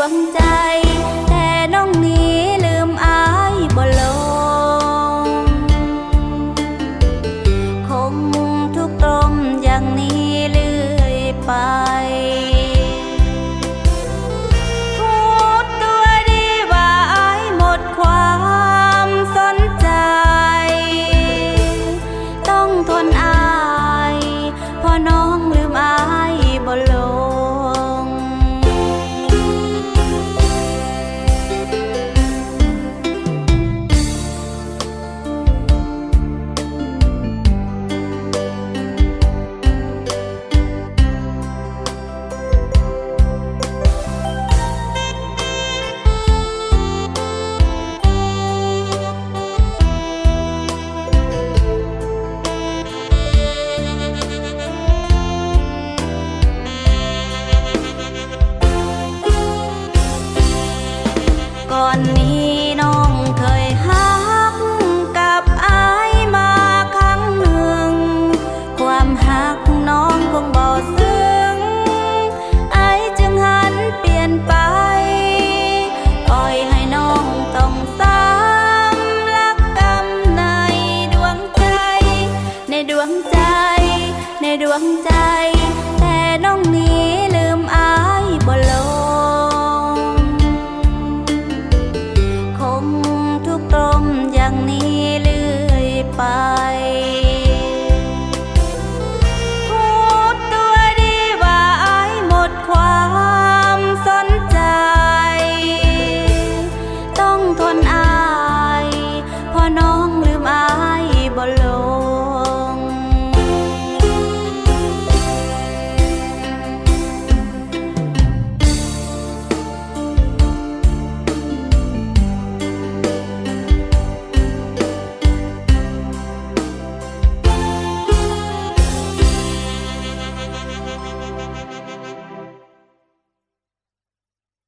วงใจแต่น้องนี้ลืมอายบ่ลงคงทุกตรมอย่างนี้เรื่อยไปพูดตัวดีว่าอายหมดความสนใจต้องทนอายเพราะน้องลืมอายบ่ลงก่อนนี้น้องเคยฮักกับอายมาครั้งหนึ่งความฮักน้องคงบ่ซึ้งอายจึงหันเปลี่ยนไปปล่อยให้น้องต้องซ้ำรักกำในดวงใจในดวงใจในดวงใจแต่น้องนี้ลืมอายบ่ลงคงทุกตรมอย่างนี้เรื่อยไป